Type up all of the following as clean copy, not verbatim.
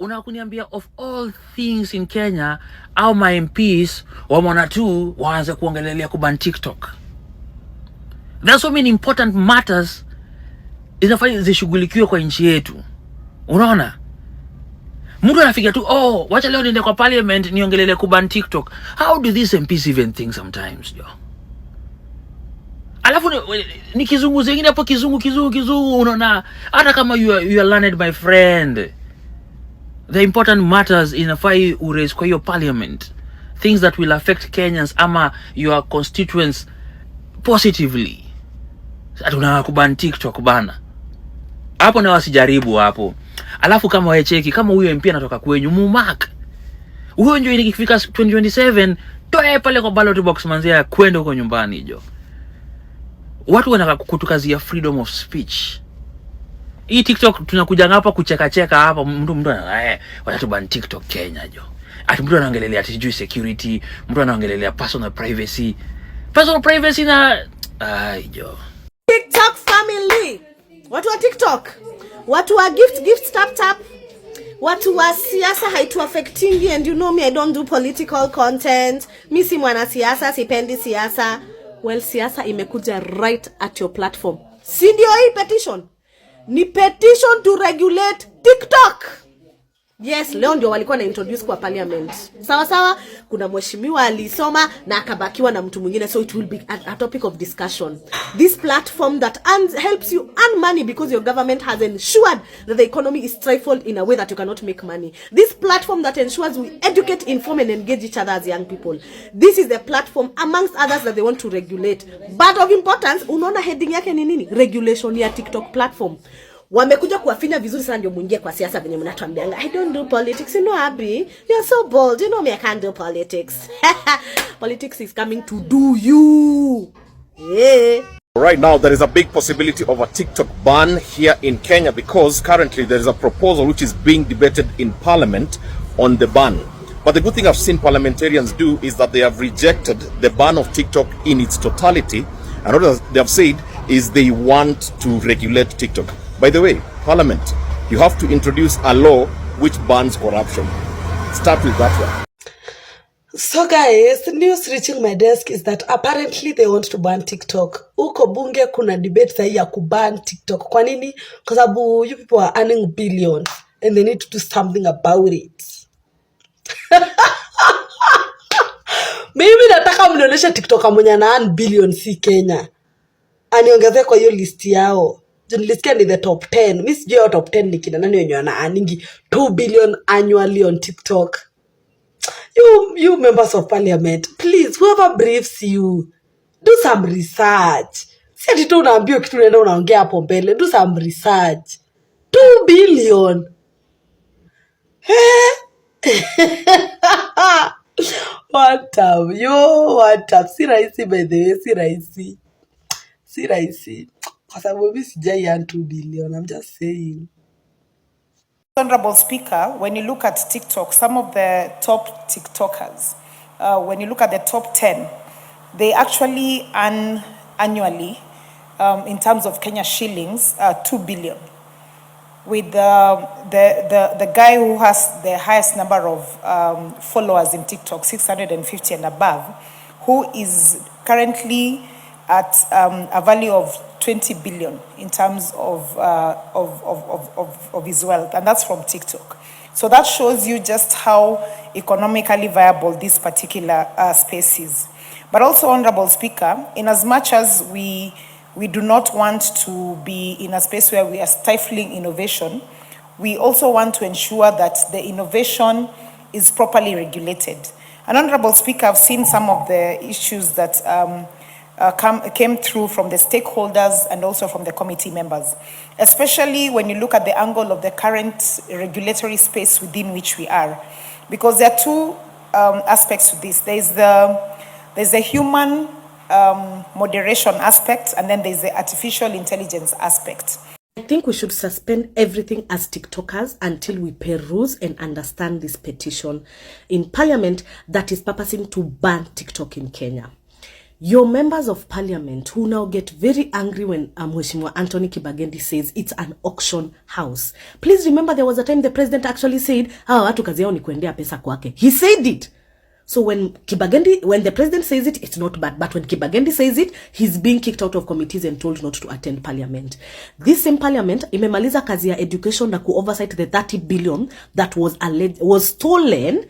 Unakuniambia of all things in Kenya, au my MPs wamona tu waanze kuongelelea kuban TikTok. There's so many important matters inafaa zishughulikiwe kwa nchi yetu. Unaona? Mtu anafikia tu wacha leo niende kwa parliament niongelele kuban TikTok. How do these MPs even think sometimes, yo? Alafu ni kizungu zingine hapo, kizungu unaona, hata kama you are learned my friend. The important matters inafai uraise kwa hiyo parliament, things that will affect Kenyans ama your constituents positively. Atuna kuban TikTok bana. Hapo na wasijaribu hapo. Alafu kama wewe cheki, kama huyo MP anatoka kwenyu mumark. Huyo ndio ikifika 2027 toe pale kwa ballot box manzia kwenda huko nyumbani jo. Watu wanataka kutukazia freedom of speech. Hii TikTok tunakuja hapa kucheka hapa, mtu watatuban TikTok Kenya jo. Ati mtu anaongelelea ati security, mtu anaongelelea personal privacy. Personal privacy na jo. TikTok family. Watu wa TikTok. Watu wa gift tap. Watu wa siasa haitu affecting, and you know me, I don't do political content. Mi si mwana siasa, sipendi siasa. Well, siasa imekuja right at your platform. Si ndio hii petition? Ni petition to regulate TikTok. Yes, leo ndio walikuwa na introduce kwa parliament. Sawa, kuna mheshimiwa alisoma na akabakiwa na mtu mwingine, so it will be a topic of discussion. This platform that helps you earn money because your government has ensured that the economy is stifled in a way that you cannot make money. This platform that ensures we educate, inform and engage each other as young people. This is the platform amongst others that they want to regulate. But of importance, unaona heading yake ni nini? Regulation ya TikTok platform. Wamekuja kuwafinya vizuri sana ndio muingie kwa siasa venye mnatuambianga I don't do politics. You know, Abby, you're so bold. You know me, I can't do politics. Politics is coming to do you. Yeah. Right now, there is a big possibility of a TikTok ban here in Kenya because currently there is a proposal which is being debated in Parliament on the ban. But the good thing I've seen parliamentarians do is that they have rejected the ban of TikTok in its totality. And what they have said is they want to regulate TikTok. By the way, Parliament, you have to introduce a law which bans corruption. Start with that one. So guys, the news reaching my desk is that apparently they want to ban TikTok. Uko bunge kuna debate sahi ya kuban TikTok. Kwa nini? Kwa sababu you people are earning billions and they need to do something about it. Mimi nataka mnionyeshe TikTok mwenye ana earn billions si Kenya. Aniongezee kwa hiyo list yao. Nilisikia ni the top 10. Mimi sijui top 10 ni kina nani wenye wana earning 2 billion annually on TikTok. You members of parliament, please, whoever briefs you, do some research. Si ati tu unaambiwa kitu unaenda unaongea hapo mbele. Do some research. 2 billion. What up? Si rahisi by the way, si rahisi. Kwa sababu mimi sijai earn 2 billion, I'm just saying. Honorable Speaker, when you look at TikTok, some of the top TikTokers, when you look at the top 10, they actually earn annually, in terms of Kenya shillings, 2 billion. With the guy who has the highest number of followers in TikTok, 650 and above, who is currently at a value of 20 billion in terms of his wealth, and that's from TikTok. So that shows you just how economically viable this particular space is. But also, Honorable Speaker, in as much as we do not want to be in a space where we are stifling innovation, we also want to ensure that the innovation is properly regulated. And Honorable Speaker, I've seen some of the issues that came through from the stakeholders and also from the committee members, especially when you look at the angle of the current regulatory space within which we are. Because there are two aspects to this. There's the human moderation aspect, and then there's the artificial intelligence aspect. I think we should suspend everything as TikTokers until we peruse and understand this petition in Parliament that is purposing to ban TikTok in Kenya. Your members of parliament who now get very angry when Mheshimiwa Anthony Kibagendi says it's an auction house. Please remember there was a time the president actually said, watu kazi yao ni kuendea pesa kwake. He said it. So when the president says it, it's not bad. But when Kibagendi says it, he's being kicked out of committees and told not to attend parliament. This same parliament, imemaliza kazi ya education na ku-oversight the 30 billion that was stolen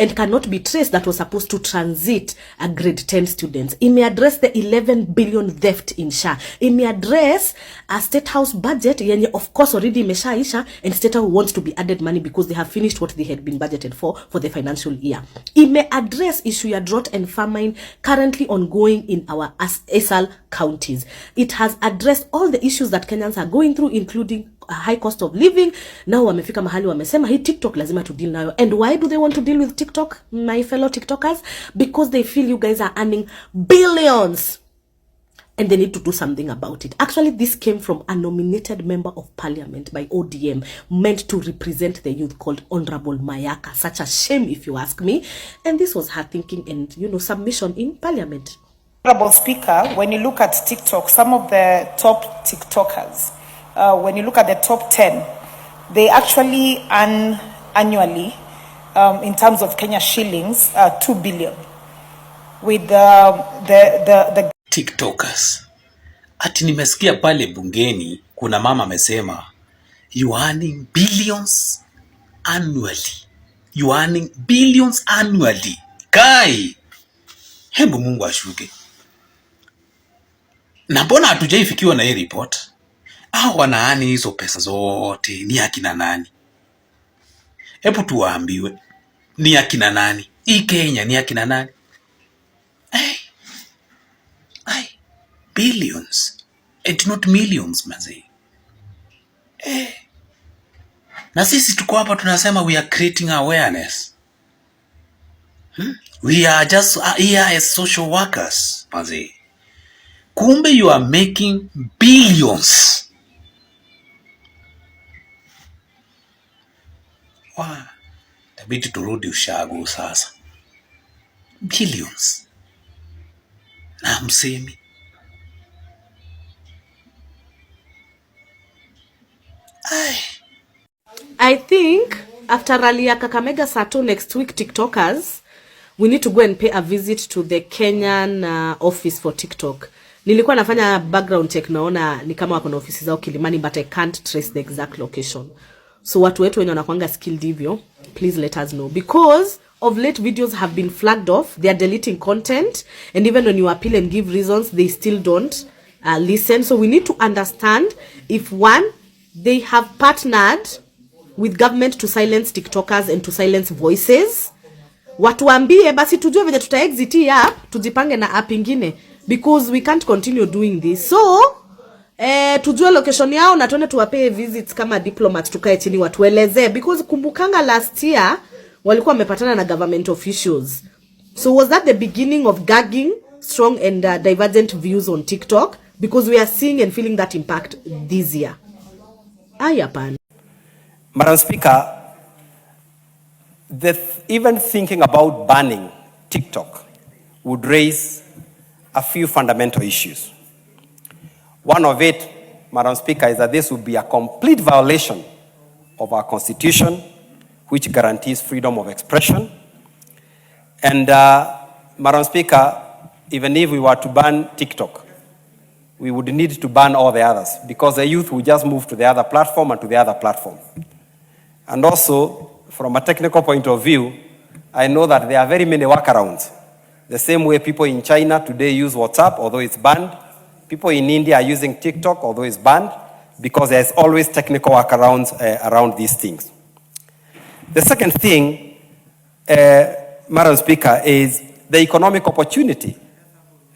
and cannot be traced, that was supposed to transit a grade 10 students. It may address the 11 billion theft in SHA. It may address a state house budget, yenye of course already imeshaisha, and state house wants to be added money because they have finished what they had been budgeted for the financial year. It may address issue ya drought and famine currently ongoing in our ASAL counties. It has addressed all the issues that Kenyans are going through, including a high cost of living. Now wamefika mahali wamesema hii TikTok lazima to deal nayo. And why do they want to deal with TikTok, my fellow TikTokers? Because they feel you guys are earning billions and they need to do something about it. Actually, this came from a nominated member of parliament by ODM meant to represent the youth called Honorable Mayaka. Such a shame, if you ask me. And this was her thinking and, submission in parliament. Honorable Speaker, when you look at TikTok, some of the top TikTokers, when you look at the top 10, they actually earn annually, in terms of Kenya shillings, 2 billion. With the TikTokers. Ati nimesikia pale bungeni kuna mama amesema you earning billions annually. You earning billions annually. Kai, hebu Mungu ashuke. Na mbona hatujaifikiwa na hii report? Wanaani hizo pesa zote ni akina nani? Hebu tuwaambiwe ni akina nani? Hii Kenya ni akina nani? Billions and not millions, mazee. Na sisi tuko hapa tunasema we are creating awareness. We are just here as social workers, mazee. Kumbe you are making billions. Tabidi turudi ushago sasa. Billions. Na msemi. I think after rally ya Kakamega Sato next week, TikTokers, we need to go and pay a visit to the Kenyan office for TikTok. Nilikuwa nafanya background check, naona ni kama wako na ofisi zao Kilimani, but I can't trace the exact location. So watu wetu wenye wanakuanga skilled hivyo, please let us know. Because of late videos have been flagged off, they are deleting content, and even when you appeal and give reasons, they still don't listen. So we need to understand if one, they have partnered with government to silence TikTokers and to silence voices. Watuambie basi tujue vile tuta exit hii app, tujipange na app ingine, because we can't continue doing this. So tujue location yao na tuone tuwapee visits kama diplomat, tukae chini watueleze, because kumbukanga last year walikuwa wamepatana na government officials. So was that the beginning of gagging strong and divergent views on TikTok? Because we are seeing and feeling that impact this year. Ayapan. Madam Speaker, even thinking about banning TikTok would raise a few fundamental issues. One of it, Madam Speaker, is that this would be a complete violation of our Constitution, which guarantees freedom of expression. And, Madam Speaker, even if we were to ban TikTok, we would need to ban all the others, because the youth will just move to the other platform and to the other platform. And also, from a technical point of view, I know that there are very many workarounds. The same way people in China today use WhatsApp, although it's banned. People in India are using TikTok, although it's banned, because there's always technical workarounds around these things. The second thing, Madam Speaker, is the economic opportunity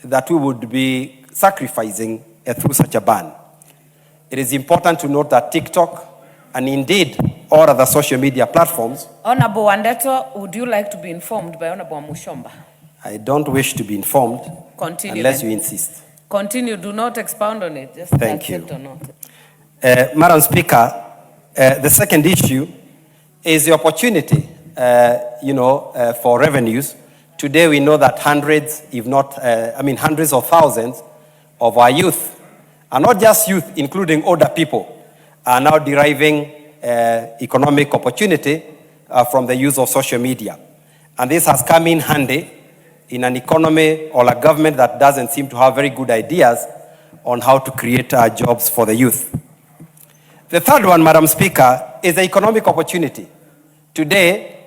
that we would be sacrificing through such a ban. It is important to note that TikTok, and indeed all other social media platforms. Honorable Wandeto, would you like to be informed by Honorable Mushomba? I don't wish to be informed. Continue, unless then. You insist. Continue, do not expound on it. Just Thank you. or not. Madam Speaker, the second issue is the opportunity, for revenues Today we know that hundreds, if not, hundreds of thousands of our youth, and not just youth, including older people, are now deriving economic opportunity from the use of social media. And this has come in handy in an economy or a government that doesn't seem to have very good ideas on how to create jobs for the youth. The third one, Madam Speaker, is the economic opportunity. Today,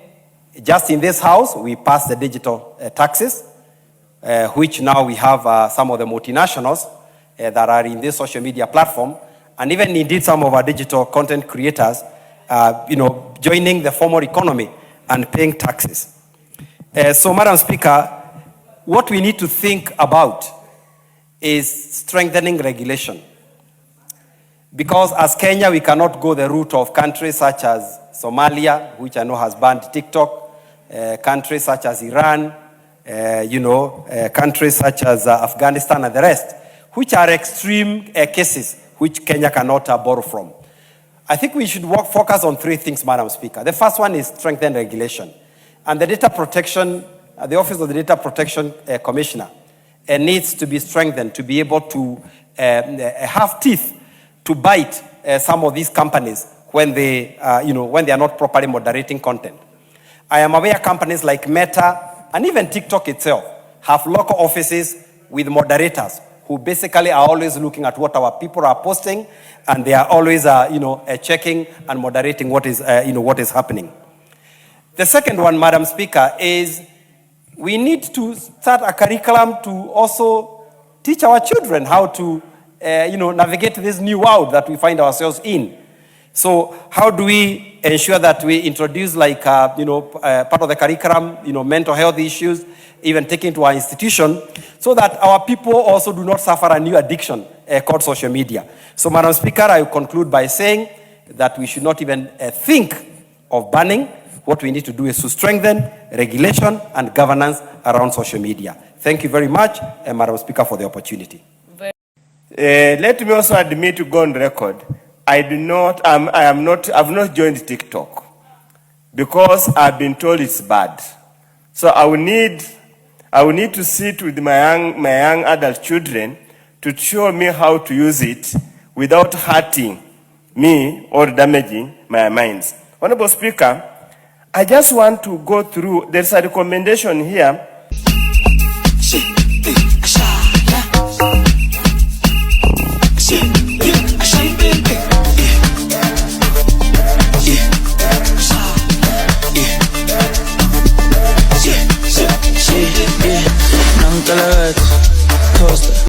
just in this house, we passed the digital taxes, which now we have some of the multinationals that are in this social media platform, and even indeed some of our digital content creators, joining the formal economy and paying taxes. So, Madam Speaker, what we need to think about is strengthening regulation. Because as Kenya, we cannot go the route of countries such as Somalia, which I know has banned TikTok, countries such as Iran, countries such as Afghanistan and the rest, which are extreme cases which Kenya cannot borrow from. I think we should focus on three things, Madam Speaker. The first one is strengthen regulation. And the data protection, the Office of the Data Protection Commissioner needs to be strengthened to be able to have teeth to bite some of these companies when they are not properly moderating content. I am aware companies like Meta and even TikTok itself have local offices with moderators who basically are always looking at what our people are posting, and they are always, checking and moderating what is happening. The second one, Madam Speaker, is we need to start a curriculum to also teach our children how to, navigate this new world that we find ourselves in. So how do we ensure that we introduce, part of the curriculum, mental health issues, even taken to our institution, so that our people also do not suffer a new addiction called social media. So, Madam Speaker, I will conclude by saying that we should not even think of banning. What we need to do is to strengthen regulation and governance around social media. Thank you very much, Madam Speaker, for the opportunity. Let me also admit to go on record. I've not joined TikTok because I've been told it's bad. So I will need to sit with my young adult children to show me how to use it without hurting me or damaging my minds. Honorable Speaker, I just want to go through, there's a recommendation here.